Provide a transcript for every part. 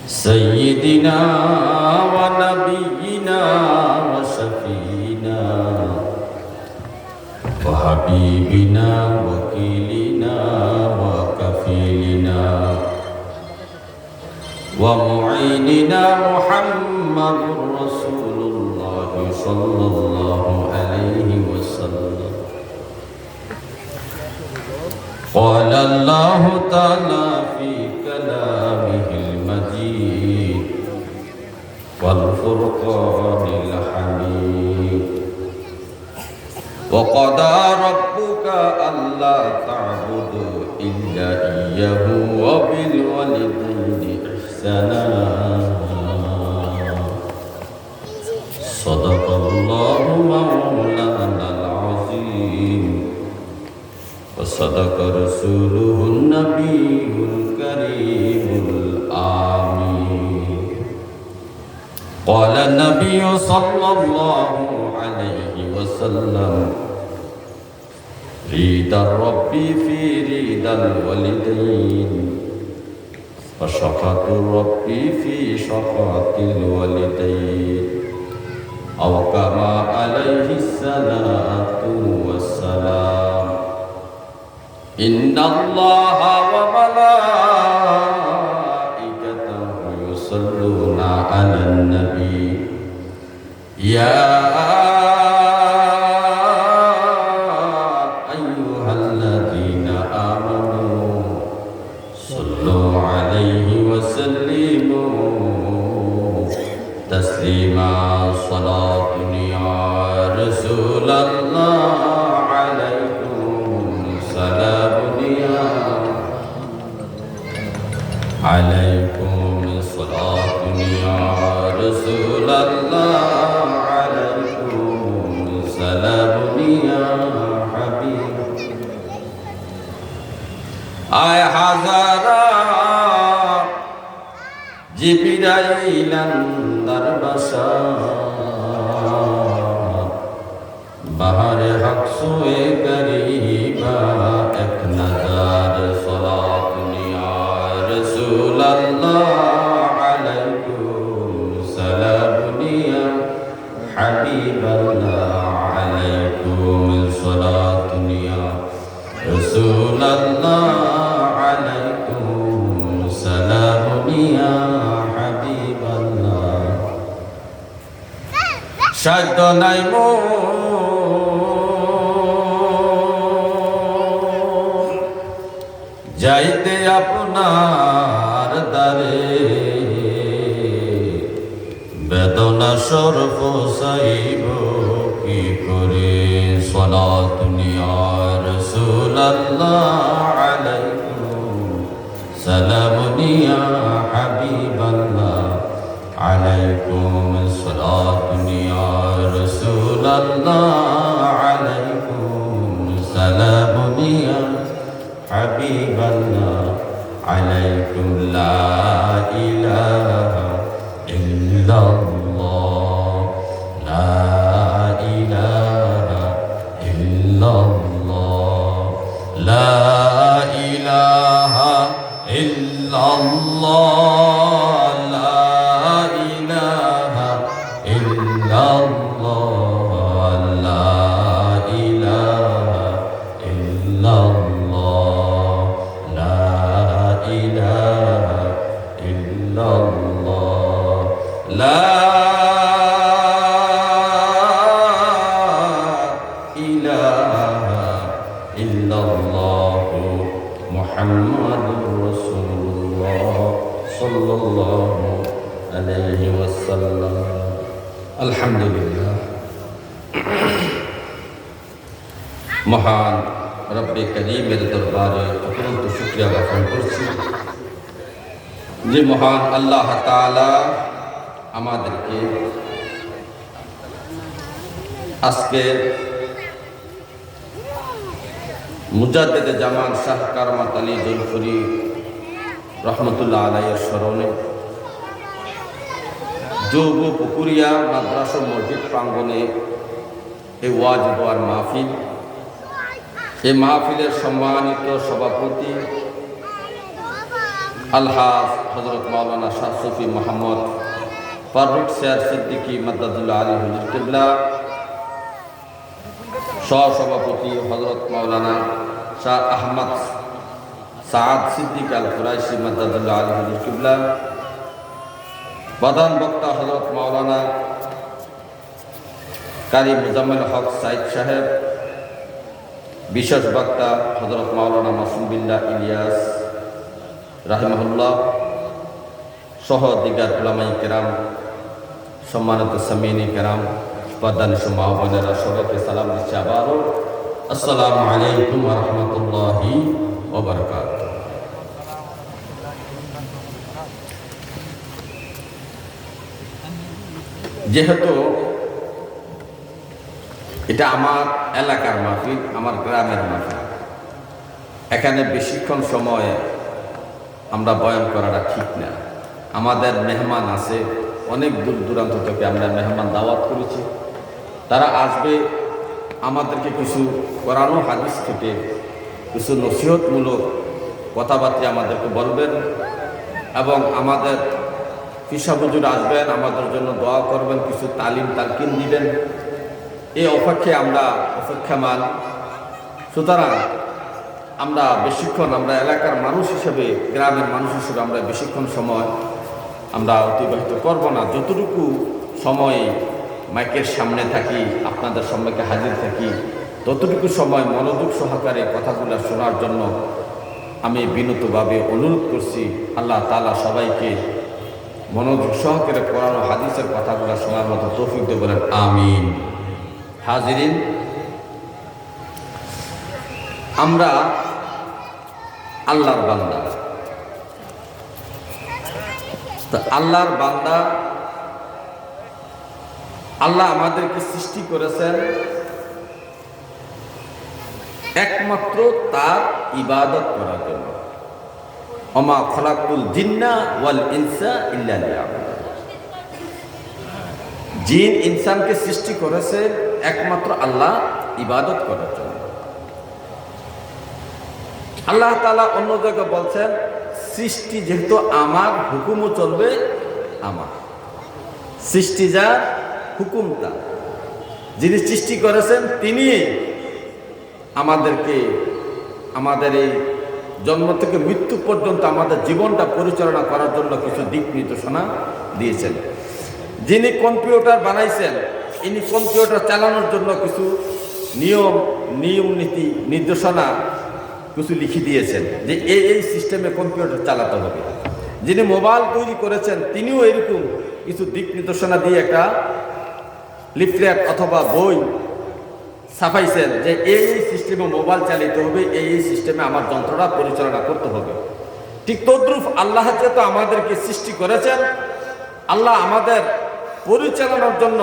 سيدنا ونبينا وشفينا وحبيبنا وكيلنا وكفيلنا ومعيننا محمد رسول الله صلى الله عليه وسلم. قال الله تعالى في كلامه المجيد والفرقان الحميد: وقضى ربك ألا تعبدوا إلا إياه وبالوالدين إحسانا. صدق الله مولانا العظيم وصدق رسوله النبي الكريم الآمين. قال النبي صلى الله عليه وسلم: رضا الرب في رضا الوالدين وسخط الرب في سخط الوالدين، أو كما عليه الصلاة والسلام. إن الله وملائكته يصلون على النبي يا أيها الذين آمنوا صلوا عليه وسلموا تسليما. صلاة يا رسول الله عليكم الصلاة يا رسول الله، عليكم السلام يا حبيب. আয় হাজারা জিবরাইল আন্দার বাসা বাহারে হক সোয়ে গরিবা এক নজর সালাত নিয়া رسول الله عليكم سلام يا حبيب الله، عليكم الصلاة يا رسول الله، عليكم سلام يا حبيب الله. شد نايمو যাইতে আপনার দ্বারে, বেদনা সর্ব সাইব কি করে। সালাত ইয়া রাসূলুল্লাহ আলাইকুম সালাম ইয়া হাবিবাল্লাহ, আলাইকুম সালাত ইয়া রাসূলুল্লাহ, আলাইকুম সালাম ইয়া حبيب الله، عليكم لا إله إلا الله، لا إله إلا الله، لا إله إلا الله، لا إله إلا الله، لا إله إلا الله. আলহামদুলিল্লাহ। মহান রব্বে করিমের দরবারে অত্যন্ত শুকরিয়া জ্ঞাপন করছি যে মহান আল্লাহ তাআলা আমাদেরকে আজকে মুজাদ্দেদে জামান শাহ কারামাত আলী জলপুরি রহমতুল্লাহ আলাইহির স্মরণে যোগ পুকুরিয়া মাদ্রাসা মসজিদ প্রাঙ্গণে এই ওয়াজ দোয়ার মাহফিল, এই মাহফিলের সম্মানিত সভাপতি আলহাজ হজরত মাওলানা শাহ সুফি মোহাম্মদ ফারুক শের সিদ্দিকী মাদ্দাদুল্লাহ আলী হুজুর কিবলা, সহসভাপতি হজরত মাওলানা শাহ আহমদ সাদ সিদ্দিক আল কুরাইশি মাদ্দাদুল্লাহ আলী হুজুর কিবলা, প্রধান বক্তা হজরত মাওলানা কারি মুজাম্মেল হক সাইদ সাহেব, বিশেষ বক্তা হজরত মাওলানা মাসুম বিল্লাহ ইলিয়াস রাহিমাহুল্লাহ সহ দিগার উলামায়ে কেরাম, সম্মানিত সামিনী কেরাম, পর্দানিশী মা বোনেরা, সবাইকে সালাম দিচ্ছি আবারও। আসসালামু আলাইকুম ওয়া রাহমাতুল্লাহি ওয়া বারাকাতুহু। যেহেতু এটা আমার এলাকার মাহফিল, আমার গ্রামের মাহফিল, এখানে বেশিক্ষণ সময় আমরা বয়ান করাটা ঠিক না। আমাদের মেহমান আছে, অনেক দূর দূরান্ত থেকে আমরা মেহমান দাওয়াত করেছি। তারা আসবে, আমাদেরকে কিছু কোরআন ও হাদিস থেকে কিছু নসিহতমূলক কথাবার্তা আমাদেরকে বলবেন এবং আমাদের ফিসা হুজুর আসবেন, আমাদের জন্য দোয়া করবেন, কিছু তালিম তালকিন দিবেন। এই অপেক্ষায় আমরা অপেক্ষামান। সুতরাং আমরা বেশিক্ষণ, আমরা এলাকার মানুষ হিসেবে, গ্রামের মানুষ হিসেবে আমরা বেশিক্ষণ সময় আমরা অতিবাহিত করব না। যতটুকু সময় মাইকের সামনে থাকি, আপনাদের সম্মুখে হাজির থাকি, ততটুকু সময় মনোযোগ সহকারে কথাগুলো শোনার জন্য আমি বিনীতভাবে অনুরোধ করছি। আল্লাহ তাআলা সবাইকে মনোযোগ সহকারে কোরআন ও হাদিসের কথাগুলো শোনার মতো তৌফিক দিয়ে বলেন আমিন। হাজিরিন, আমরা আল্লাহর বান্দা। তো আল্লাহর বান্দা, আল্লাহ আমাদেরকে সৃষ্টি করেছেন একমাত্র তার ইবাদত করার জন্য। ওমা খলাকুল জিন্না ওয়াল ইনসা ইল্লা লিয়াবুদুন। জিন ইনসানকে সৃষ্টি করেছে একমাত্র আল্লাহ ইবাদত করার জন্য। আল্লাহ তাআলা অন্য জায়গায় বলছেন, সৃষ্টি যেহেতু আমার, হুকুমও চলবে আমার। সৃষ্টি যার, হুকুম তার। যিনি সৃষ্টি করেছেন তিনি আমাদেরকে, আমাদের এই জন্ম থেকে মৃত্যু পর্যন্ত আমাদের জীবনটা পরিচালনা করার জন্য কিছু দিক নির্দেশনা দিয়েছেন। যিনি কম্পিউটার বানাইছেন, ইনি কম্পিউটার চালানোর জন্য কিছু নিয়ম নীতি নির্দেশনা কিছু লিখে দিয়েছেন যে এই সিস্টেমে কম্পিউটার চালাতে হবে। যিনি মোবাইল তৈরি করেছেন, তিনিও এরকম কিছু দিক নির্দেশনা দিয়ে একটা লিফলেট অথবা বই ছাপাইছেন যে এই সিস্টেমে মোবাইল চালিতে হবে, এই সিস্টেমে আমার যন্ত্রটা পরিচালনা করতে হবে। ঠিক তদ্রূপ আল্লাহ যেহেতু আমাদেরকে সৃষ্টি করেছেন, আল্লাহ আমাদের পরিচালনার জন্য,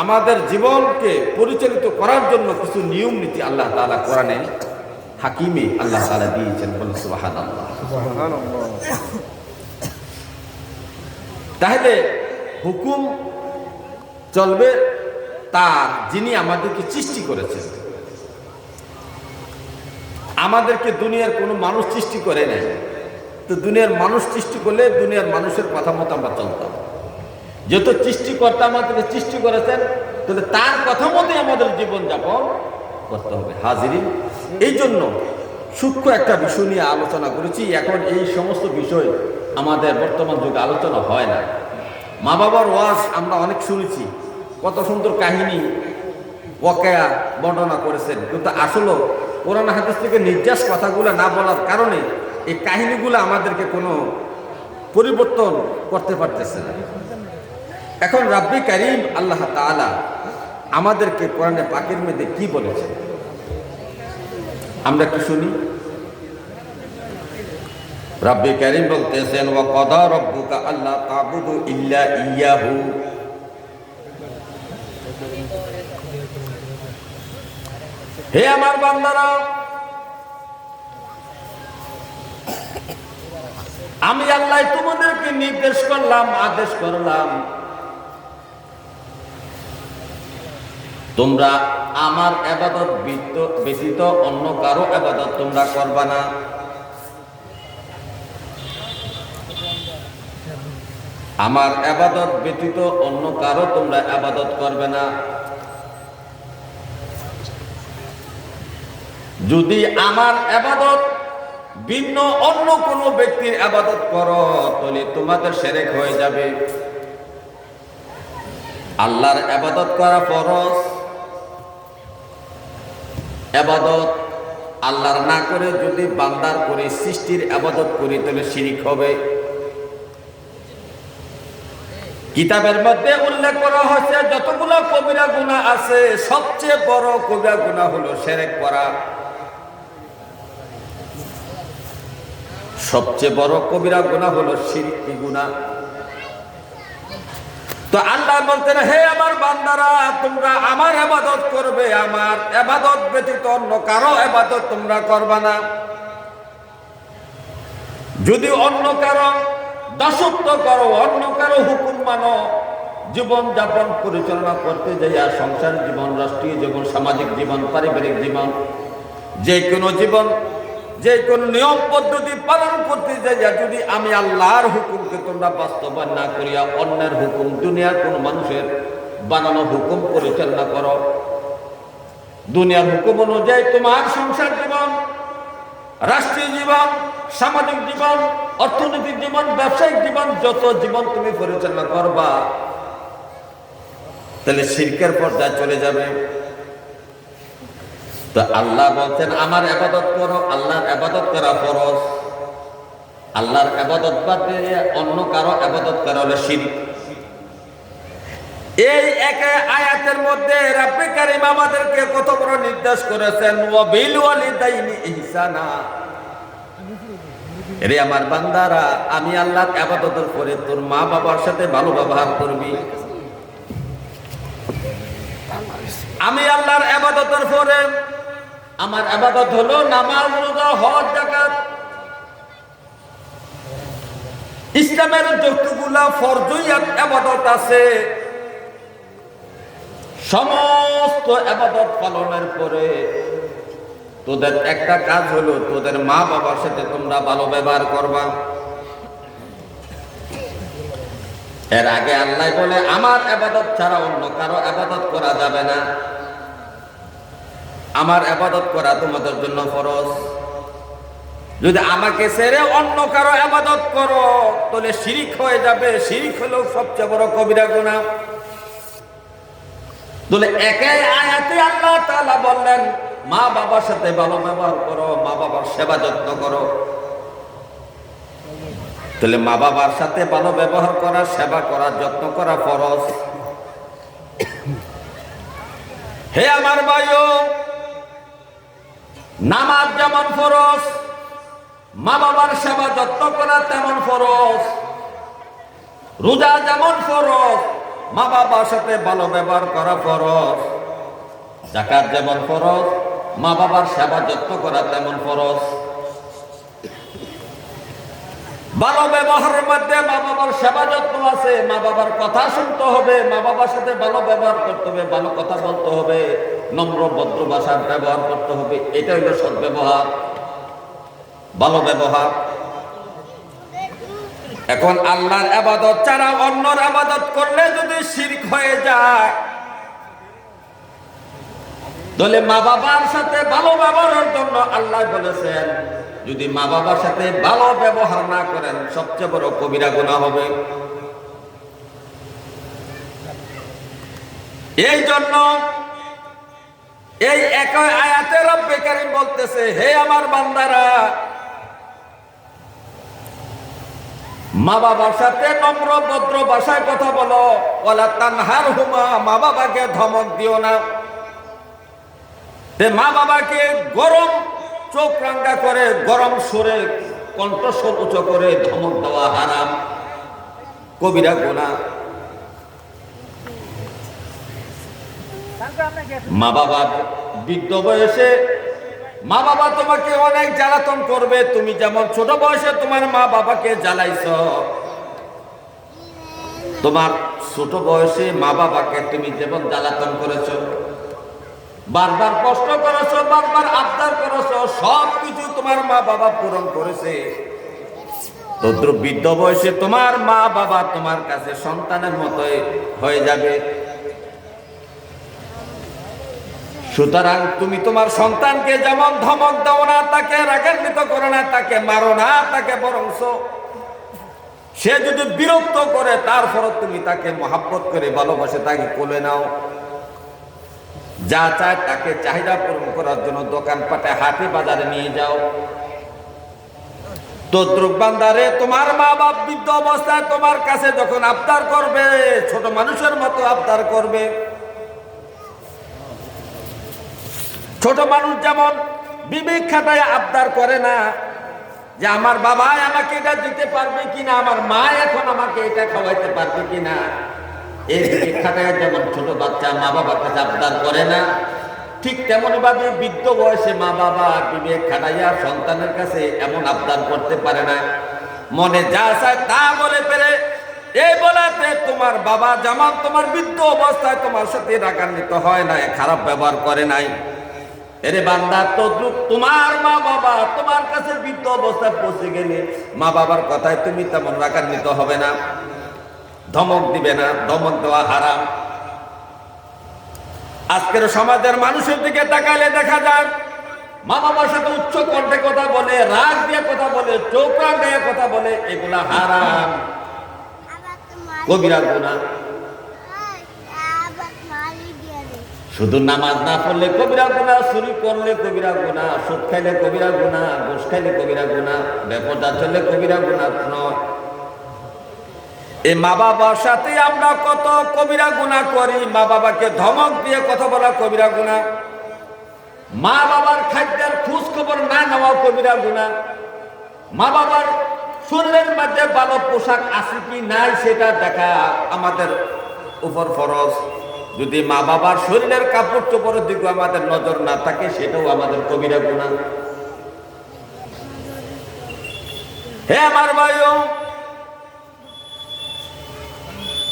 আমাদের জীবনকে পরিচালিত করার জন্য কিছু নিয়ম নীতি আল্লাহ তাআলা কোরআনে হাকিমে আল্লাহ তাআলা দিয়েছেন। বলেন সুবহানাল্লাহ। তাহলে হুকুম চলবে তার, যিনি আমাদেরকে সৃষ্টি করেছেন। আমাদেরকে দুনিয়ার কোনো মানুষ সৃষ্টি করে নাই। তো দুনিয়ার মানুষ সৃষ্টি করলে দুনিয়ার মানুষের কথা মতো আমরা চলতাম। যেহেতু সৃষ্টিকর্তা আমাদেরকে সৃষ্টি করেছেন, তাহলে তার কথা মতোই আমাদের জীবনযাপন করতে হবে। হাজিরিন, এই জন্য সূক্ষ্ম একটা বিষয় নিয়ে আলোচনা করেছি। এখন এই সমস্ত বিষয় আমাদের বর্তমান যুগে আলোচনা হয় না। মা বাবার ওয়াজ আমরা অনেক শুনেছি, কত সুন্দর কাহিনী ওয়াকিয়া বর্ণনা করেছেন, কিন্তু আসলে কোরআন হাদিস থেকে নির্যাস কথাগুলো না বলার কারণে এই কাহিনীগুলো আমাদেরকে কোনো পরিবর্তন করতে পারতেছে না। এখন রাব্বি কারীম আল্লাহ তাআলা আমাদেরকে কোরআনে পাকের মধ্যে কি বলেছেন আমরা কি শুনি। রাব্বি কারীম বলতেছেন, ওয়া কাদা রাব্বুকা আল্লা তা'বুদু ইল্লা ইয়্যাহু। হে আমার বান্দারা, আমি আল্লাহ তোমাদেরকে নির্দেশ করলাম, আদেশ করলাম, তোমরা আমার ইবাদত ব্যতীত অন্য কারো ইবাদত তোমরা করবা না। আমার ইবাদত ব্যতীত অন্য কারো তোমরা ইবাদত করবে না। যদি আমার ইবাদত ভিন্ন অন্য কোনো ব্যক্তির ইবাদত করো তাহলে তোমাদের শিরক হয়ে যাবে। আল্লাহর ইবাদত করা ফরজ। ইবাদত আল্লাহর না করে যদি বান্দার করে সৃষ্টির ইবাদত করি তাহলে শিরক হবে। কিতাবের মধ্যে উল্লেখ করা হয়েছে যতগুলো কবিরা গুনাহ আছে সবচেয়ে বড় কবিরা গুনাহ হলো শিরক করা। সবচেয়ে বড় কবিরা গুনাহ হলো শিরকি গুনাহ। তো আল্লাহ বলতেন, হে আমার বান্দারা, তোমরা আমার ইবাদত করবে, আমার ইবাদত ব্যতীত অন্য কারো ইবাদত তোমরা করবে না। যদি অন্য কারো দাসত্ব করো, অন্য কারো হুকুম মানো, জীবন যাপন পরিচালনা করতে যাইয়া সংসার জীবন, রাষ্ট্রীয় জীবন, সামাজিক জীবন, পারিবারিক জীবন, যে কোনো জীবন, যে কোন নিয়ম পদ্ধতি পালন করতে যাইয়া যদি আমি আল্লাহর হুকুমকে তোমরা বাস্তবায়ন না করিয়া অন্যের হুকুম, দুনিয়ার কোন মানুষের বানানো হুকুম পরিচালনা করো, দুনিয়ার হুকুম অনুযায়ী তোমার সংসার জীবন, রাষ্ট্রীয় জীবন, সামাজিক জীবন, অর্থনৈতিক জীবন, ব্যবসায়িক জীবন, যত জীবন তুমি পরিচালনা করবা তাহলে শিরকের পর্যায়ে চলে যাবে। তো আল্লাহ বলছেন আমার ইবাদত করো, আল্লাহর ইবাদত করা ফরজ। আল্লাহর ইবাদত বাদ দিয়ে অন্য কারো ইবাদত করা হলো শিরক। এই এক আয়াতের মধ্যে রব্বে কারীম আমাদেরকে কত বড় নির্দেশ করেছেন, ওয়া বিল ওয়ালিদাইনি ইহসানা। রে আমার বান্দারা, আমি আল্লাহর ইবাদতের পরে তোর মা বাবার সাথে ভালো ব্যবহার করবি। আমি আল্লাহর ইবাদতের পরে আমার ইবাদত হলো নামাজ, রোজা, হজ, যাকাত। ইসলামের যতগুলা ফরজিয়াত ইবাদত আছে সমস্ত ইবাদত পালনের পরে তোদের একটা কাজ হলো তোদের মা বাবার সাথে তোমরা ভালো ব্যবহার করবা। এর আগে আল্লাহ বলে আমার ইবাদত ছাড়া অন্য কারো ইবাদত করা যাবে না। আমার ইবাদত করা তোমাদের জন্য ফরজ। যদি আমাকে ছেড়ে অন্য কারো ইবাদত করো তাহলে শিরক হয়ে যাবে। শিরক হলো সবচেয়ে বড় কবিরা গুনাহ। তাহলে একই আয়াতে আল্লাহ তাআলা বললেন মা বাবার সাথে ভালো ব্যবহার করো, মা বাবার সেবা যত্ন করো। তাহলে মা বাবার সাথে ভালো ব্যবহার করা, সেবা করা, যত্ন করা ফরজ। হে আমার ভাইও, নামাজ যেমন ফরজ, মা বাবার সেবা যত্ন করা তেমন ফরজ। রোজা যেমন ফরজ, মা বাবার সাথে ভালো ব্যবহার করা ফরজ। যাকাত যেমন ফরজ, মা বাবার সেবা যত্ন করা তেমন ফরজ। ভালো ব্যবহারের মধ্যে মা বাবার সেবা যত্ন আছে। মা বাবার কথা শুনতে হবে, মা বাবার সাথে ভালো ব্যবহার করতে হবে, ভালো কথা বলতে হবে, নম্র ভদ্র ভাষার ব্যবহার করতে হবে। এটা হলো সৎ ব্যবহার, ভালো ব্যবহার। এখন আল্লাহর ইবাদত ছাড়া অন্যর ইবাদত করলে যদি শিরক হয়ে যায় তাহলে মা বাবার সাথে ভালো ব্যবহারের জন্য আল্লাহ বলেছেন যদি মা বাবার সাথে ভালো ব্যবহার না করেন সবচেয়ে বড় কবিরা গুনাহ হবে। এই জন্য এই একই আয়াতে রব্বে কারীম বলতেছে, হে আমার বান্দারা, মা বাবার সাথে নম্র ভদ্র ভাষায় কথা বলো। ওয়ালা তানহারহুমা, মা বাবাকে ধমক দিও না। মা বাবাকে গরম চোখ রাঙ্গা করে, গরম সুরে কণ্ঠস্বর উঁচু করে ধমক দেওয়া হারাম, কবিরা গুনাহ। মা বাবা বৃদ্ধ বয়সে মা বাবা তোমাকে অনেক জ্বালাতন করবে। তুমি যেমন ছোট বয়সে তোমার মা বাবাকে জ্বালাইছ, তোমার ছোট বয়সে মা বাবাকে তুমি যেমন জ্বালাতন করেছ, বারবার কষ্ট করেছ, বারবার আবদার করেছ, সব কিছু তোমার মা বাবা পূরণ করেছে। তদ্রুপ বৃদ্ধ বয়সে তোমার মা বাবা তোমার কাছে সন্তানের মতো হয়ে যাবে। সুতরাং তুমি তোমার সন্তানকে যেমন ধমক দাও না, তাকে রাগান্বিত করো না, তাকে মারো না, তাকে বরংস সে যদি বিরক্ত করে তারপরও তুমি তাকে মহাব্বত করে ভালোবাসে তাকে কোলে নাও। যা চায় তাকে চাহিদা পূরণ করার জন্য দোকানপাটে হাটে বাজারে নিয়ে যাও। তদ্রুপ বান্দারে তোমার মা বাপ বৃদ্ধ অবস্থায় তোমার কাছে যখন আবদার করবে, ছোট মানুষের মতো আবদার করবে। ছোট মানুষ যেমন বিবেক খাটায় আবদার করে না যে আমার বাবা আমাকে এটা দিতে পারবে কিনা, আমার মা এখন আমাকে এটা খাওয়াইতে পারবে কিনা, এই বিবেক খাটায় যেমন ছোট বাচ্চা মা বাবার কাছে আবদার করে না, ঠিক তেমন ভাবে বৃদ্ধ বয়সে মা বাবা বিবেক খাটাইয়া সন্তানের কাছে এমন আবদার করতে পারে না। মনে যা চায় তা বলে পেরে এই বলাতে তোমার বাবা যেমন তোমার বৃদ্ধ অবস্থায় তোমার সাথে রাগান্বিত হয় নাই, খারাপ ব্যবহার করে নাই। এরে বান্দা, তদ্রুপ তোমার মা বাবা তোমার কাছে বৃদ্ধ অবস্থায় পৌঁছে গেলে মা বাবার কথায় তুমি তেমন রাগান্বিত হবে না, ধমক দিবে না। ধমক দেওয়া হারাম। আজকের সমাজের মানুষের দিকে তাকালে দেখা যায় মা বাবার সাথে উচ্চ কণ্ঠে কথা বলে, রাগ দিয়ে কথা বলে, চোখ রাগ দিয়ে কথা বলে, এগুলা হারাম, কবিরা গুনাহ। শুধু নামাজ না পড়লে কবিরা গুনাহ, চুরি করলে কবিরা গুনাহ, সুদ খাইলে কবিরা গুনাহ, ঘুষ খাইলে কবিরা গুনাহ, বেপরদা চললে কবিরা গুনাহ নয়। এই মা বাবার সাথে আমরা কত কবিরা গুনাহ করি। মা বাবাকে ধমক দিয়ে কথা বলা কবিরা গুনাহ, মা বাবার খাদ্যের খোঁজ খবর না নেওয়া কবিরা গুনাহ, মা বাবার শরীরের মধ্যে ভালো পোশাক আছে কি নাই সেটা দেখা আমাদের উপর ফরজ। যদি মা বাবার শরীরের কাপড় চোপড়ের দিকে আমাদের নজর না থাকে সেটাও আমাদের কবিরা গুনাহ। হে আমার ভাইও,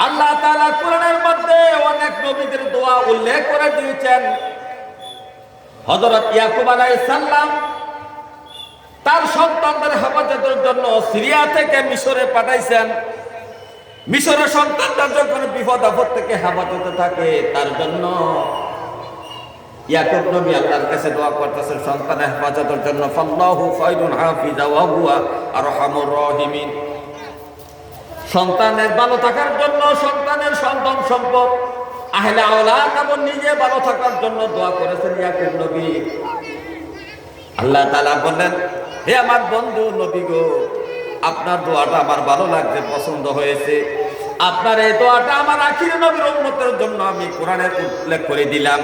আল্লাহ তাআলা কোরআনের মধ্যে অনেক নবীদের দোয়া উল্লেখ করে দিয়েছেন। হযরত ইয়াকুব আলাইহিস সালাম তার সন্তানদের হেফাজতের জন্য সিরিয়া থেকে মিশরে পাঠাইছেন। মিশরের সন্তানরা যখন বিপদ আপদ থেকে হেফাজতে থাকে তার জন্য ইয়াকুব নবী আল্লাহর কাছে দোয়া করতেছেন সন্তানের হেফাজতের জন্য। ফাল্লাহু খায়রুন হাফিজা ওয়া হুয়া আরহামুর রাহিমিন। সন্তানের ভালো থাকার জন্য, সন্তানের সন্তান সম্পদ আহলে আওলাদ এবং নিজে ভালো থাকার জন্য দোয়া করেছেন ইয়াকুব নবী। আল্লাহ তাআলা বললেন, হে আমার বন্ধু নবী গো, আপনার দোয়াটা আমার ভালো লাগছে, পছন্দ হয়েছে। আপনার এই দোয়াটা আমার আখির নবীর উম্মতের জন্য আমি কোরআনে উল্লেখ করে দিলাম।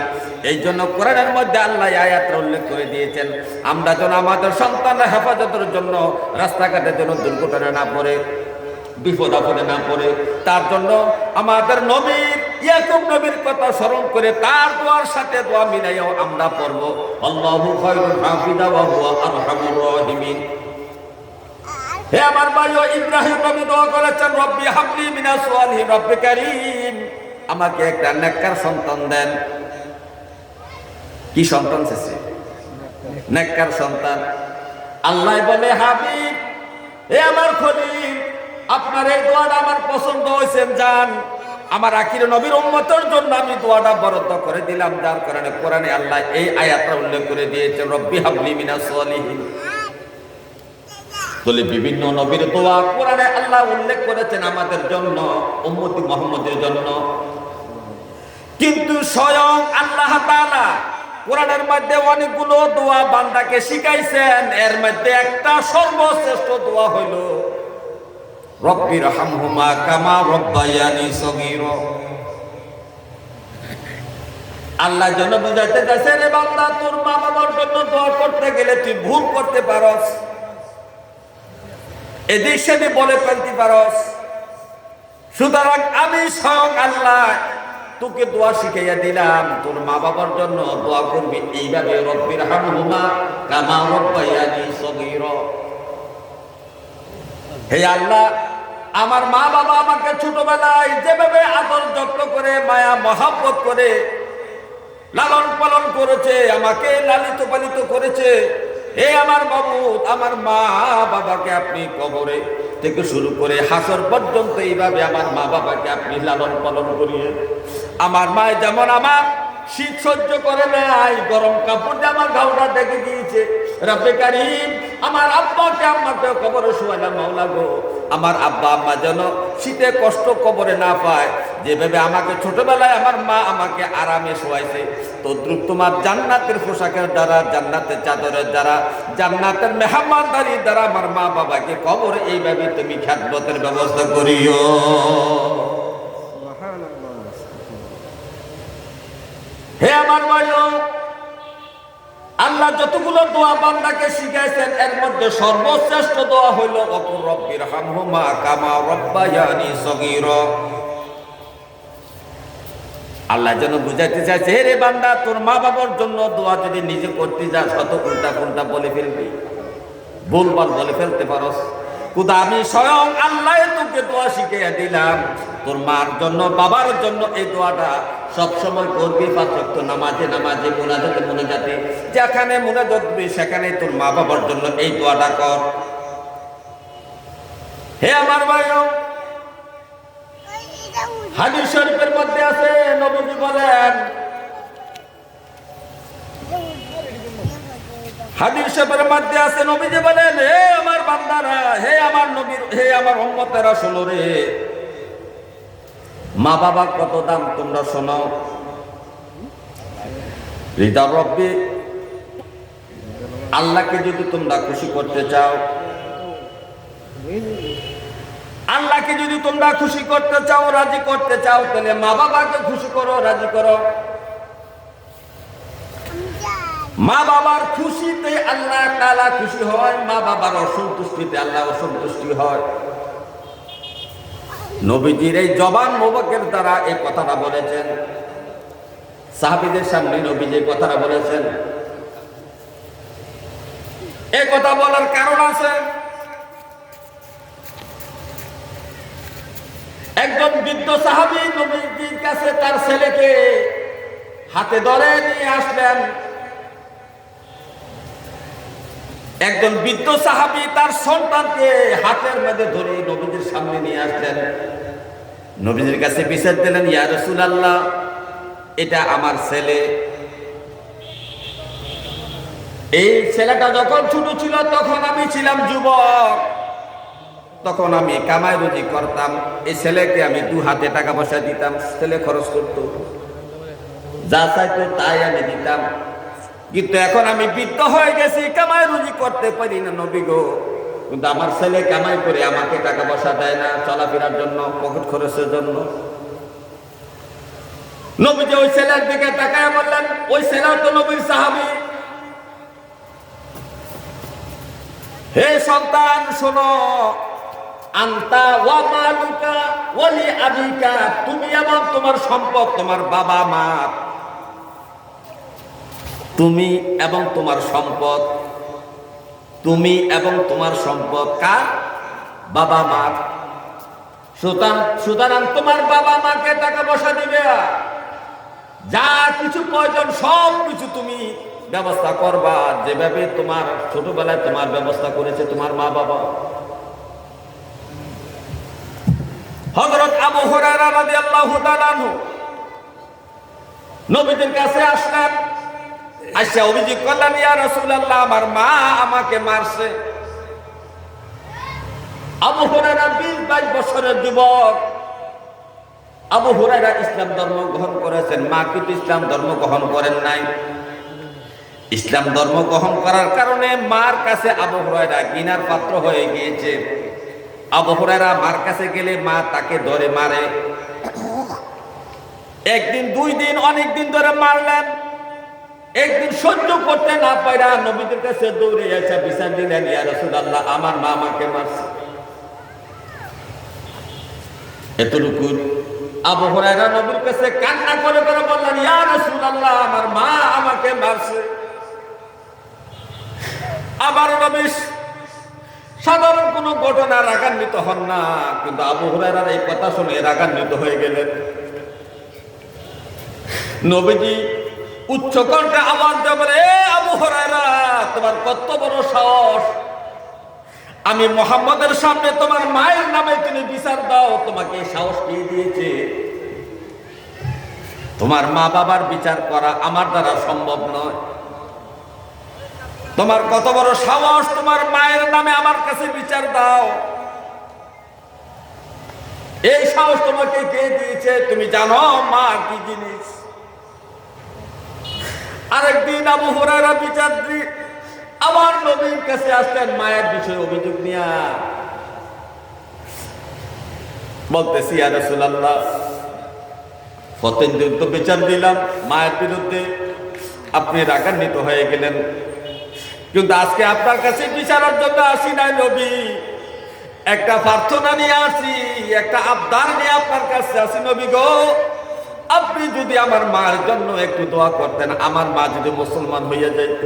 এই জন্য কোরআনের মধ্যে আল্লাহ আয়াতটা উল্লেখ করে দিয়েছেন আমরা যেন আমাদের সন্তানরা হেফাজতের জন্য, রাস্তাঘাটের জন্য দুর্ঘটনা না পড়ে, বিপদ আপদে না পড়ে, তার জন্য আমাদের নবীর ইয়াকুব নবীর কথা স্মরণ করে তার দোয়ার সাথে দোয়া মিলাইও আমরা পড়ব, আল্লাহু খায়রুন হাফিজা ওয়া হুয়া আরহামুর রাহিমিন। হে আমার ভাইও, ইব্রাহিম নবী দোয়া করেছেন, রব্বি হাবলি মিনাস সালিহিন, রব্বে কারীম, আমাকে একটা নেককার সন্তান দেন। কি সন্তান চাইছে? নেককার সন্তান। আল্লাহ বলে, হাবিব, হে আমার খলিল, আপনার এই দোয়াটা আমার পছন্দ হয়েছে, যান আমার আখির নবীর উম্মতের জন্য আমি দোয়াটা বরাদ্দ করে দিলাম। যার কারণে কোরআনে আল্লাহ এই আয়াতটা উল্লেখ করে দিয়েছেন, রব্বি হাবলি মিনাস সালিহিন। বলে বিভিন্ন নবীর দোয়া কোরআনে আল্লাহ উল্লেখ করেছেন আমাদের জন্য, উম্মতি মুহাম্মদের জন্য। কিন্তু স্বয়ং আল্লাহ তাআলা কোরআনের মধ্যে অনেকগুলো দোয়া বান্দাকে শিখাইছেন। এর মধ্যে একটা সর্বশ্রেষ্ঠ দোয়া হইল রব্বির হামহুমা কামা রব্বায়ানি সগীরা। আল্লাহ যেন বুঝাইতে চাইছে, রে বান্দা, তোর মা বাবার জন্য দোয়া করতে গেলে তুই ভুল করতে পারস, এদিক সেদিক বলে ফেলতে পারস। সুতরাং আমি স্বয়ং আল্লাহ তোকে দোয়া শিখাইয়া দিলাম, তোর মা বাবার জন্য দোয়া করবি এইভাবে, রব্বির হামহুমা কামা রব্বায়ানি সগীরা। হে আল্লাহ, আমার মা বাবা আমাকে ছোটবেলায় যেভাবে আদর যত্ন করে, মায়া মহব্বত করে লালন পালন করেছে, আমাকে লালিত পালিত করেছে, হে আমার বাবু, আমার মা বাবাকে আপনি কবরে থেকে শুরু করে হাসর পর্যন্ত এইভাবে আমার মা বাবাকে আপনি লালন পালন করিয়ে, আমার মা যেমন আমার শীত সহ্য করে নাই, গরম কাপড় দিয়ে আমার ঘাওটা ডেকে দিয়েছে, রব্বে কারীম আমার আব্বাকে আম্মাকে কবরে শোয়ালাম মাওলা গো, আমার আব্বা আম্মা যেন শীতে কষ্ট কবরে না পায়, যেভাবে আমাকে ছোটবেলায় আমার মা আমাকে আরামে শোয়াইছে, তদ্রুপ তোমার জান্নাতের পোশাকের দ্বারা, জান্নাতের চাদরের দ্বারা, জান্নাতের মেহমানদারির দ্বারা আমার মা বাবাকে কবরে এইভাবে তুমি খ্যাতমতের ব্যবস্থা করিও। হে আমার ভাইও, আল্লাহ যতগুলো দোয়া বান্দাকে শিখাইছেন এর মধ্যে সর্বশ্রেষ্ঠ দোয়া হইল ওকুর রব্বির হামহুমা কামা রব্বায়ানি সগীরা। আল্লাহ যেন বুঝাইতে চাইছে, হে রে বান্দা, তোর মা বাবার জন্য দোয়া যদি নিজে করতে যাস কত উল্টা পুল্টা বলে ফেলবি, ভুলভাল বলে ফেলতে পারস। খুদা আমি স্বয়ং আল্লাহ তোকে দোয়া শিখিয়ে দিলাম, তোর মার জন্য বাবার জন্য এই দোয়াটা সবসময় করবি, পাঁচ ওয়াক্ত নামাজে নামাজে মুনাজাতে মুনাজাতে, যেখানে মুনাজাত দিবি সেখানে তোর মা বাবার জন্য এই দোয়াটা কর। হে আমার ভাইও, হাদিস শরীফের মধ্যে আছে, নবীজি বলেন, হাদিস শরীফের মধ্যে আছে, নবীজি বলেন, হে আমার বান্দারা, হে আমার নবীর, হে আমার উম্মতেরা, শোনো রে, মা বাবার কত দাম তোমরা শোনো। রিদা রব্বি, আল্লাহকে যদি তোমরা খুশি করতে চাও, আল্লাহকে যদি তোমরা খুশি করতে চাও, রাজি করতে চাও, তাহলে মা বাবাকে খুশি করো, রাজি করো। মা বাবার খুশিতে আল্লাহ তাআলা খুশি হয়, মা বাবার অসন্তুষ্টিতে আল্লাহ অসন্তুষ্টি হয়। নবীজির এই জবান মোবারকের দ্বারা এই কথাটা বলেছেন, সাহাবীদের সামনে নবীজি এই কথাটা বলেছেন। এই কথা বলার কারণ আছে, একজন বৃদ্ধ সাহাবী নবীজির কাছে তার ছেলেকে হাতে ধরে নিয়ে আসলেন। একজন বৃদ্ধ সাহাবী তার সন্তানকে হাতের মধ্যে ধরে নবীজির সামনে নিয়ে আসলেন। নবীজির কাছে বিচার দিলেন, ইয়া রাসূলুল্লাহ, এটা আমার ছেলে। এই ছেলেটা যখন ছোট ছিল তখন আমি ছিলাম যুবক, তখন আমি কামাই রুজি করতাম, এই ছেলেকে আমি 2 হাতে টাকা পয়সা দিতাম, ছেলে খরচ করতো, যা চাইতো তাই আমি দিতাম। কিন্তু এখন আমি বৃদ্ধ হয়ে গেছি, কামাই রুজি করতে পারি না নবী গো, কিন্তু আমার ছেলে কামাই করে আমাকে টাকা পয়সা দেয় না চলাফেরার জন্য, পকেট খরচের জন্য। নবীজি ওই ছেলের দিকে তাকায় বললেন, ওই ছেলে তো নবীর সাহাবী, হে সন্তান শোনো, আন্তা ওয়া মালুকা ওয়া লি আবিকা, তুমি এবং তোমার সম্পদ তোমার বাবা মা, তুমি এবং তোমার সম্পদ, তুমি এবং তোমার সম্পদ কার? বাবা মা। সুতরাং তোমার বাবা মাকে টাকা পয়সা দিবে, যা কিছু প্রয়োজন সব কিছু তুমি ব্যবস্থা করবা, যেভাবে তোমার ছোটবেলায় তোমার ব্যবস্থা করেছে তোমার মা বাবা। হযরত আবু হুরায়রা রাদিয়াল্লাহু তাআলা আনহু নবীজির কাছে আসলেন, আচ্ছা অভিযোগ করলেন, ইয়া রাসূলুল্লাহ, আমার মা আমাকে মারছে। আবু হুরায়রা 20-22 বছরের যুবক। আবু হুরায়রা ইসলাম ধর্ম গ্রহণ করেছেন, মা কিন্তু ইসলাম ধর্ম গ্রহণ করেন নাই। ইসলাম ধর্ম গ্রহণ করার কারণে মার কাছে আবু হুরায়রা ঘৃণার পাত্র হয়ে গিয়েছে। আবু হুরায়রা মার কাছে গেলে মা তাকে ধরে মারে, একদিন 2 দিন অনেক দিন ধরে মারলেন। একদিন সহ্য করতে না পারা নবীদের কাছে দৌড়ে এসে বিচার দিলেন, ইয়া রাসূলুল্লাহ, আমার মা আমাকে মারছে। এতটুকু আবু হুরায়রা নবীর কাছে কান্না করে করে বললেন, ইয়া রাসূলুল্লাহ, আমার মা আমাকে মারছে। আবার নবী সাধারণ কোনো ঘটনা রাগান্বিত হন না, কিন্তু আবু হুরায়রার এই কথা শুনে রাগান্বিত হয়ে গেলেন। নবীজি উচ্চ কণ্ঠে আওয়াজ দিয়ে বলে, এ আবু হুরায়রা, তোমার কত বড় সাহস, আমি মুহাম্মদের সামনে তোমার মায়ের নামে তুমি বিচার দাও, তোমাকে সাহস কে দিয়েছে? তোমার মা বাবার বিচার করা আমার দ্বারা সম্ভব নয়। তোমার কত বড় সাহস, তোমার মায়ের নামে আমার কাছে বিচার দাও? এই সাহস তোমাকে কে দিয়েছে? তুমি জানো মা কি জিনিস? আরেকদিন আবু হুরায়রা বিচার দিয়ে আমার নবীর কাছে আসলেন মায়ের বিষয়ে অভিযোগ নিয়ে, বলতেছি ইয়া রাসূলুল্লাহ, প্রতিদিন তো বিচার দিলাম মায়ের বিরুদ্ধে, আপনি রাগান্বিত হয়ে গেলেন, কিন্তু আজকে আপনার কাছে বিচারের জন্য আসি নাই নবী, একটা প্রার্থনা নিয়ে আসি, একটা আবদার নিয়ে আপনার কাছে আসি নবী গো। আপনি যদি আমার মার জন্য একটু দোয়া করতেন, আমার মা যদি মুসলমান হইয়া যাইত,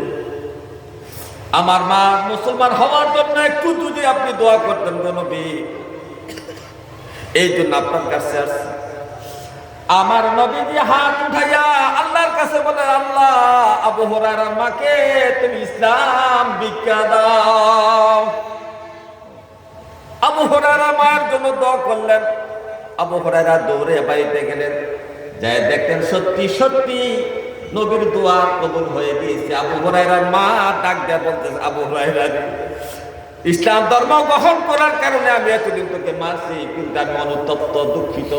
আমার মা মুসলমান হওয়ার জন্য একটু যদি আপনি দোয়া করতেন গো নবী, এই জন্য আপনার কাছে আসছি। আমার নবীজি হাত উঠাইয়া আল্লাহর কাছে বলে, আল্লাহ আবু হুরায়রার মাকে তুমি ইসলাম ভিক্ষা দাও। আবু হুরায়রা মায়ের জন্য দোয়া করলেন। আবু হুরায়রা দৌড়ে বাড়িতে গেলেন, যাই দেখতেন সত্যি সত্যি নবীর দোয়া কবুল হয়ে গিয়েছে। আবু হুরায়রার মা ডাক দেয়া বলতেছে, আবু হুরায়রা, ইসলাম ধর্ম গ্রহণ করার কারণে আমি এতদিন তোকে মারছি, কিন্তু আমি অনুতপ্ত, দুঃখিত।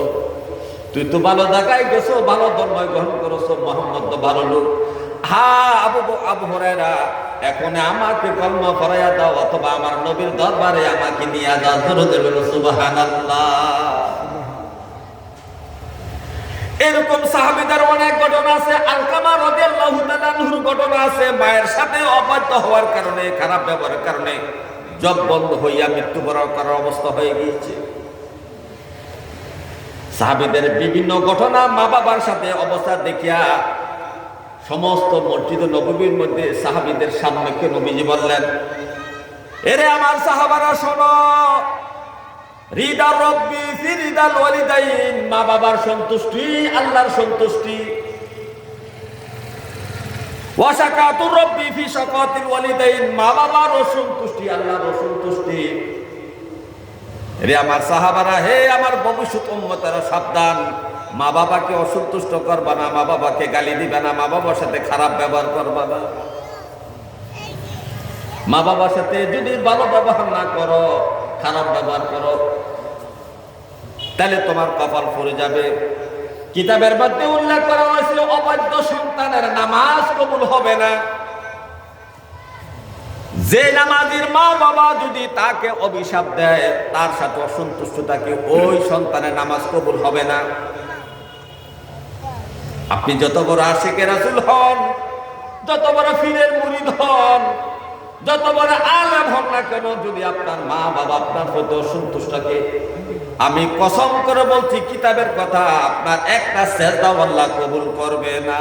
তুই তো ভালো জায়গায় গেছো, ভালো ধর্ম গ্রহণ করেছো, মুহাম্মদ তো ভালো লোক। হ্যাঁ আবু হুরায়রা, এখন আমাকে কলমা পড়াইয়া দাও, অথবা আমার নবীর দরবারে আমাকে নিয়ে যাও। দরুদ বলো সুবহানাল্লাহ। এরকম সাহাবীদের অনেক ঘটনা আছে। আলকামা রাদিয়াল্লাহু তাআলা আনহুর ঘটনা আছে, মায়ের সাথে অবাধ্য হওয়ার কারণে, খারাপ ব্যবহারের কারণে জব বন্ধ হইয়া মৃত্যুবরণ করার অবস্থা হয়ে গিয়েছে। সাহাবীদের বিভিন্ন ঘটনা, মা বাবার সাথে অবস্থা দেখিয়া সমস্ত মসজিদ নববীর মধ্যে সাহাবীদের সামনে নবীজি বললেন, এরে আমার সাহাবারা শোনো, রিদা রব্বি ফি রিদাল ওয়ালিদাইন, মা বাবার সন্তুষ্টি আল্লাহর সন্তুষ্টি, ওয়া শাকাতু রব্বি ফি শাকাতিল ওয়ালিদাইন, মা বাবার অসন্তুষ্টি আল্লাহর অসন্তুষ্টি। রে আমার সাহাবারা, হে আমার ভবিষ্যৎ উম্মতেরা, সাবধান, মা বাবাকে অসন্তুষ্ট করবা না, মা বাবাকে গালি দিবে না, মা বাবার সাথে খারাপ ব্যবহার করবা না। মা বাবার সাথে যদি ভালো ব্যবহার না করো, খারাপ ব্যবহার করো, তাহলে তোমার কপাল পড়ে যাবে। কিতাবের মধ্যে উল্লেখ করা হয়েছে, অবাধ্য সন্তানের নামাজ কবুল হবে না। যে নামাজীর মা বাবা যদি তাকে অভিশাপ দেয়, তার সাথে অসন্তুষ্ট থাকে, ওই সন্তানের নামাজ কবুল হবে না। আপনি যত বড় আশিকে রাসূল হন, যত বড় পীরের মুরিদ হন, যত বড় আলেম হন না কেন, যদি আপনার মা বাবা আপনার প্রতি অসন্তুষ্ট থাকে, আমি কসম করে বলছি, কিতাবের কথা, আপনার একটা সেজদা আল্লাহ কবুল করবে না।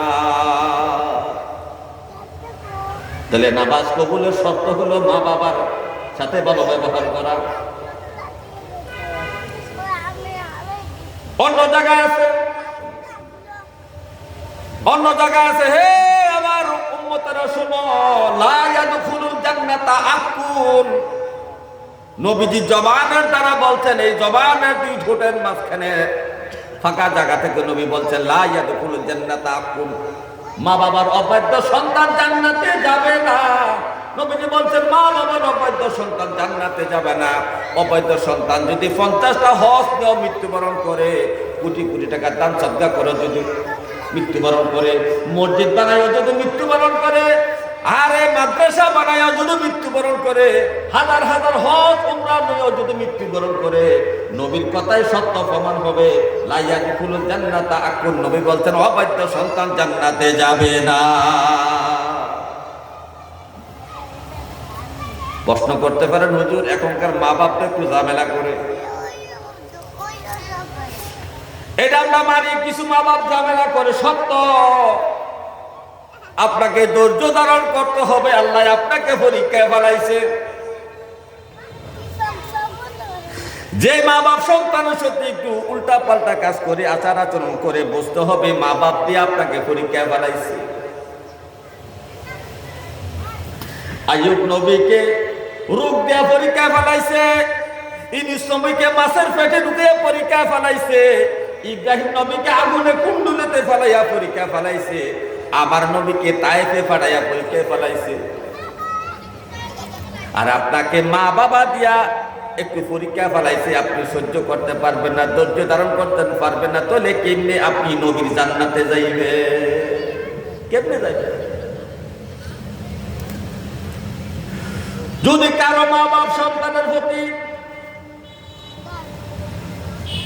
তাহলে নামাজ কবুলের শর্ত হলো মা বাবার সাথে ভালো ব্যবহার করা। অন্য জায়গায় আছে, হে আমার উম্মতেরা শোনো, লা ইয়াদখুলুল জান্নাতা আকুন। নবীজি জবানের দ্বারা বলছেন, এই জবানের দুই ঠোঁটের মাঝখানে ফাঁকা জায়গা থেকে নবী বলছেন, লা ইয়াদখুলুল জান্নাতা আকুন, মা বাবার অবাধ্য সন্তান জান্নাতে যাবে না। নবীজি বলছেন, মা বাবার অবাধ্য সন্তান জান্নাতে যাবে না। অবাধ্য সন্তান যদি 50টা হজ নিয়েও মৃত্যুবরণ করে, কোটি কোটি টাকা দান সদকা করে যদি মৃত্যুবরণ করে, মসজিদ বানায়ও যদি মৃত্যুবরণ করে, আরে মাদ্রাসা বানায়ও যদি মৃত্যুবরণ করে, হাজার হাজার হজ উমরা নিয়েও যদি মৃত্যুবরণ করে, নবীর কথাই সত্য প্রমাণ হবে। লা ইয়াদখুলুল জান্নাতা আকুন, নবী বলছেন অবাধ্য সন্তান জান্নাতে যাবে না। প্রশ্ন করতে পারেন, হুজুর এখনকার মা বাপটা একটু ঝামেলা করে। এটা আমরা মানি, কিছু মা বাপ ঝামেলা করে, সত্য। আপনাকে ধৈর্য ধারণ করতে হবে, আল্লাহ আপনাকে পরীক্ষায় ফেলাইছে। যে মা বাপ সন্তানের সাথে একটু উল্টা পাল্টা কাজ করে, আচার আচরণ করে, বুঝতে হবে মা বাপ দিয়ে আপনাকে পরীক্ষায় ফেলাইছে। আইয়ুব নবীকে রোগ দেয়া পরীক্ষায় ফেলাইছে, ইনিস নবীকে মাছের পেটে ঢুকে পরীক্ষায় ফেলাইছে, ইব্রাহিম নবীকে আগুনে কুণ্ডুলেতে ফেলাইয়া পরীক্ষা ফেলাইছে, আমার নবীকে তায়েফে পাঠাইয়া পরীক্ষায় ফেলাইছে। আর আপনাকে মা বাবা দিয়া একটু পরীক্ষা ফেলাইছে, আপনি সহ্য করতে পারবেন না, ধৈর্য ধারণ করতে পারবেন না, তাহলে কেমনে আপনি নবীর জান্নাতে যাইবে? কেমনে যাইবে? যদি কারো মা বাপ সন্তানের প্রতি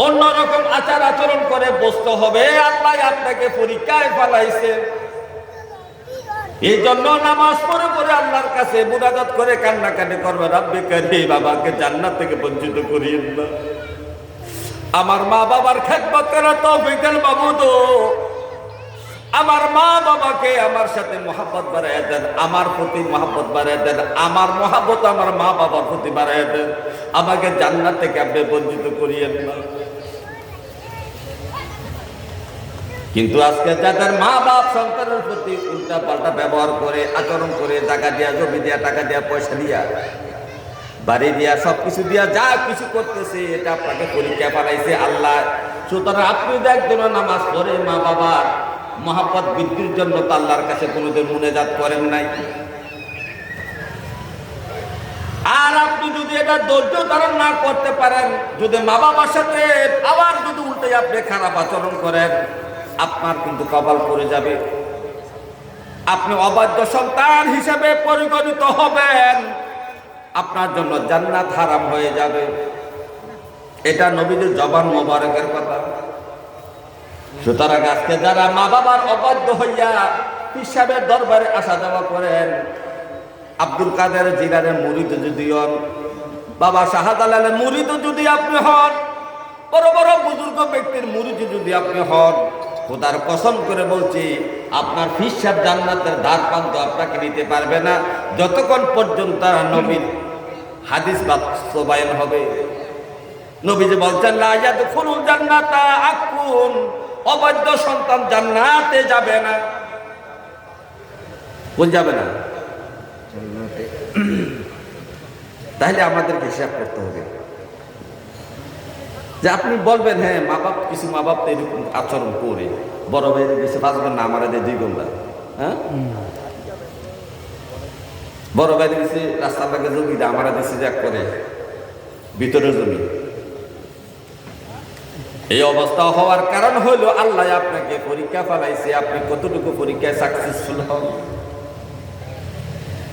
অন্যরকম আচার আচরণ করে বুঝতে হবে আল্লাহ আপনাকে পরীক্ষায় ফেলাইছে। এই জন্য নামাজ পড়ে পড়ে আল্লাহর কাছে মুনাজাত করে কান্নাকাটি করবে, রাব্বে কারীম বাবাকে জান্নাত থেকে বঞ্চিত করিয়েন না, আমার মা বাবার খেদমত করার তৌফিক দেন মাবুদ, আমার মা বাবাকে আমার সাথে মহব্বত বাড়াইয়া দেন, আমার প্রতি মহব্বত বাড়াইয়া দেন, আমার মহব্বত আমার মা বাবার প্রতি বাড়াইয়া দেন, আমাকে জান্নাত থেকে আপনি বঞ্চিত করিয়েন না। কিন্তু আজকে যাদের মা বাপ সন্তানের প্রতি উল্টা পাল্টা ব্যবহার করে, আচরণ করে, টাকা দিয়া, জমি দিয়া, টাকা দিয়া, পয়সা দিয়া, বাড়ি দিয়া, সবকিছু দিয়া যা কিছু করতেছে, এটা আপনাকে পরীক্ষা বানাইছে আল্লাহ। সুতরাং আপনি একজন নামাজ পড়ে মা বাবার মহব্বত বৃদ্ধির জন্য তো আল্লাহর কাছে কোনোদিন মুনাজাত করেন নাই। আর আপনি যদি এটা ধৈর্য ধারণ না করতে পারেন, যদি মা বাবার সাথে আবার যদি উল্টে আপনি খারাপ আচরণ করেন, আপনার কিন্তু কপাল পড়ে যাবে, আপনি অবাধ্য সন্তান হিসেবে পরিগণিত হবেন, আপনার জন্য জান্নাত হারাম হয়ে যাবে। এটা নবীদের জবান মোবারকের কথা। সুতরাং আজকে যারা মা বাবার অবাধ্য হইয়া পীর সাহেবের দরবারে আসা যাওয়া করেন, আব্দুল কাদের জিলানের মুরিদ যদি হন, বাবা শাহজালালের মুরিদ যদি আপনি হন, বড় বড় বুজুর্গ ব্যক্তির মুরিদ যদি আপনি হন, খোদার কসম করে বলছি আপনার পীর সাহেব জান্নাতের দ্বার প্রান্ত আপনাকে নিতে পারবে না, যতক্ষণ পর্যন্ত নবীর হাদিস বাস্তবায়ন হবে। নবী যে বলছেন লা ইয়াদখুলুল জান্নাতা আকুন, অবাধ্য সন্তান জান্নাতে যাবে না। কোন যাবে না? জান্নাতে। তাহলে আমাদেরকে হিসাব করতে হবে যে আপনি বলবেন হ্যাঁ মা বাপ, কিছু মা বাপ তো এরকম আচরণ করে, বড় ভাইয়ের বেশি বাঁচবেন না, আমার দুই ঘন্টা, হ্যাঁ বড় ভাইয়ের বেশি রাস্তার লাগে জমি দেয়, আমার দেশে যা করে ভিতরের জমি। এই অবস্থা হওয়ার কারণ হলো আল্লাহ আপনাকে পরীক্ষা ফেলাইছে, আপনি কতটুকু পরীক্ষায় সাকসেসফুল হন।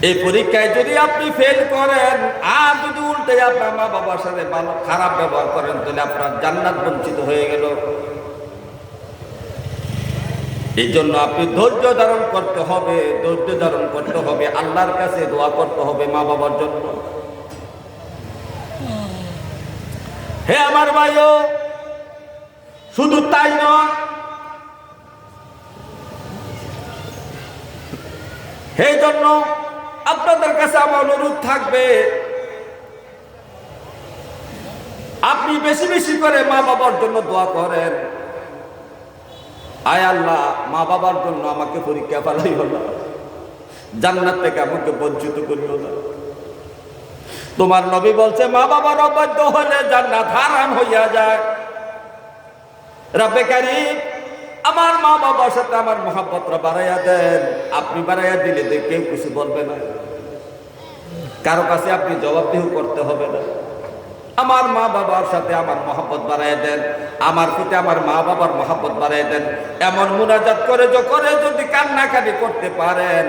এই পরীক্ষায় যদি আপনি ফেল করেন আর যদি উল্টে আপনার মা বাবার সাথে ভালো খারাপ ব্যবহার করেন, তাহলে আপনার জান্নাত বঞ্চিত হয়ে গেল। এই জন্য আপনি ধৈর্য ধারণ করতে হবে, ধৈর্য ধারণ করতে হবে, আল্লাহর কাছে দোয়া করতে হবে মা বাবার জন্য। হে আমার ভাইও, শুধু তাই নয়, সেই জন্য আপনাদের কাছে আমার অনুরোধ থাকবে, আপনি বেশি বেশি করে মা বাবার জন্য দোয়া করেন। আয় আল্লাহ, মা বাবার জন্য আমাকে পরীক্ষা ফেলাইও না, জান্নাত থেকে আমাকে বঞ্চিত করিও না। তোমার নবী বলছে মা বাবার অবাধ্য হলে জান্নাত হারাম হইয়া যায়। রব্বে কারীম আমার মা বাবার সাথে আমার মহব্বতটা বাড়াইয়া দেন। আপনি বাড়াইয়া দিলে কেউ কিছু বলবে না, কারো কাছে আপনি জবাবদিহি করতে হবে না। আমার মা বাবার সাথে আমার মহব্বত বাড়াইয়া দেন, আমার প্রতি আমার মা বাবার মহব্বত বাড়াইয়া দেন। এমন মুনাজাত করে যদি কান্নাকাটি করতে পারেন,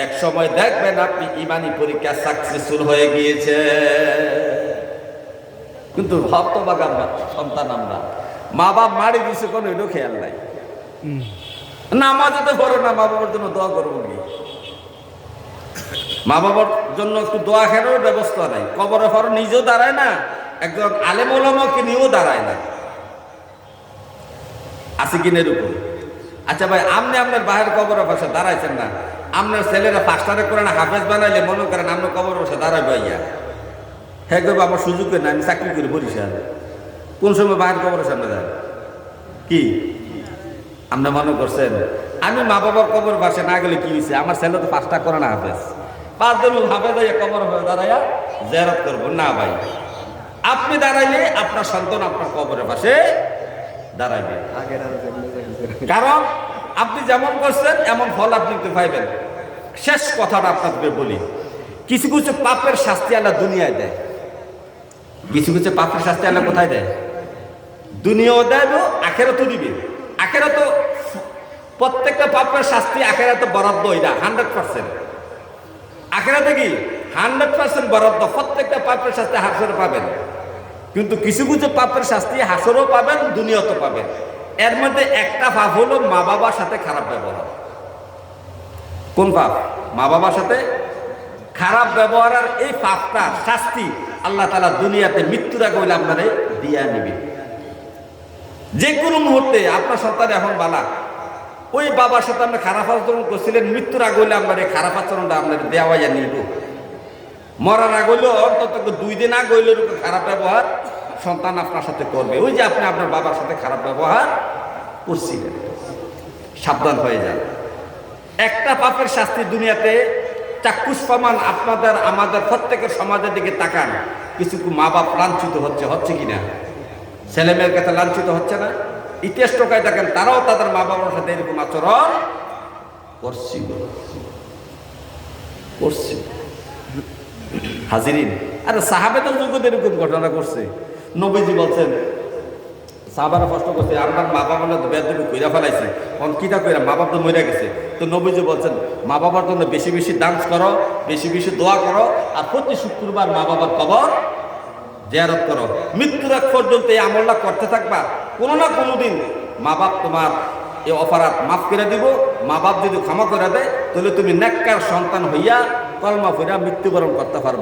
এক সময় দেখবেন আপনি ইমানি পরীক্ষা সাকসেসফুল হয়ে গিয়েছে। কিন্তু হতভাগা সন্তান আমরা, মা বাপ মারি দিছে কোনো এটাও খেয়াল নাই। নামাজে তো পড়ো না, মা বাবার জন্য দোয়া করবো কি? মা বাবার জন্য একটু দোয়া খেলার ব্যবস্থা নাই। কবরে পর নিজেও দাঁড়ায় না, একজন আলেম ওলামাকে নিয়েও দাঁড়ায় না, আছে কিনের উপর। আচ্ছা ভাই, আপনি আপনার বাহির কবরের পাশে দাঁড়াইছেন না, আপনার ছেলেরা পাঁচটারে করে না হাফেজ বানাইলে মনে করেন আপনার কবরের পাশে দাঁড়াই ভাইয়া, হ্যাঁ করবো আমার সুযোগে না, আমি চাকরি করি বরিশাল, কোন সময় বাহির কবরের সামনে যান কি? আপনি মনে করছেন আমি মা বাবার কবর পাশে না গেলে কি হয়েছে? আমার ছেলে তো পাঁচটা করে না হাফেজ, 5 জন হাফেজ হয়ে কবর হয়ে দাঁড়াইয়া জিয়ারত করব না ভাই, আপনি দাঁড়াইলে আপনার সন্তান আপনার কবরের পাশে দাঁড়াইবে, কারণ আপনি যেমন করছেন এমন ফল আপনি পাইবেন। শেষ কথাটা আপনাকে বলি, কিছু কিছু পাপের শাস্তি আল্লাহ দুনিয়ায় দেয়, কিছু কিছু পাপের শাস্তি আল্লাহ কোথায় দেয়? দুনিয়াও দেয়, আখেরাতও দিবে। আখেরাত প্রত্যেকটা পাপের শাস্তি আখেরাতে বরাদ্দ, এটা 100%। আখেরাতে কি 100% বরাদ্দ, প্রত্যেকটা পাপের শাস্তি হাসরে পাবেন। কিন্তু কিছু কিছু পাপের শাস্তি হাসরেও পাবেন, দুনিয়াতেও পাবেন। এর মধ্যে একটা পাপ হলো মা বাবার সাথে খারাপ ব্যবহার। কোন পাপ? মা বাবার সাথে খারাপ ব্যবহারের এই পাপটা শাস্তি আল্লাহ তাআলা দুনিয়াতে মৃত্যুর আগে হইলে আপনারে দিয়া নিবে। যে কোনো মুহূর্তে আপনার সন্তান এখন বালা, ওই বাবার সাথে আপনি খারাপ আচরণ করছিলেন, মৃত্যুর আগে হইলে আপনার এই খারাপ আচরণটা আপনার দেওয়া যায় নিব। মরার আগে হইলেও অন্তত 2 দিন আগে হইলে খারাপ ব্যবহার সন্তান আপনার সাথে করবে। ওই যে আপনি আপনার বাবার সাথে খারাপ ব্যবহার করছিলেন, সাবধান হয়ে যান। একটা পাপের শাস্তি দুনিয়াতে চাক্ষুষ প্রমাণ। আপনাদের আমাদের প্রত্যেকের সমাজের দিকে তাকান, কিছু মা বাপ লাঞ্ছিত হচ্ছে কিনা? ছেলে মেয়ের কাছে লাঞ্ছিত হচ্ছে না? ইতিহাস টোকায় দেখেন, তারাও তাদের মা বাবার সাথে এরকম আচরণ করছিল। হাজিরিন, আরে সাহাবেদের যুগতে এরকম ঘটনা করছে। নবীজি বলছেন, সাহাবারা প্রশ্ন করছে, আপনার মা বাবা না বেদবি কইরা ফেলাইছে, কারণ কিটা কইরা মা বাপ তো মরে গেছে। তো নবীজি বলছেন, মা বাবার জন্য বেশি বেশি ডান্স করো, বেশি বেশি দোয়া করো, আর প্রতি শুক্রবার মা বাবার কবর জিয়ারত করো। মৃত্যুর আগ পর্যন্ত এই আমলটা করতে থাকবা, কোনো না কোনো দিন মা বাপ তোমার এই অপরাধ মাফ করে দিব। মা বাপ যদি ক্ষমা করে দেয়, তাহলে তুমি নেককার সন্তান হইয়া কলমা পড়িয়া মৃত্যুবরণ করতে পারবা।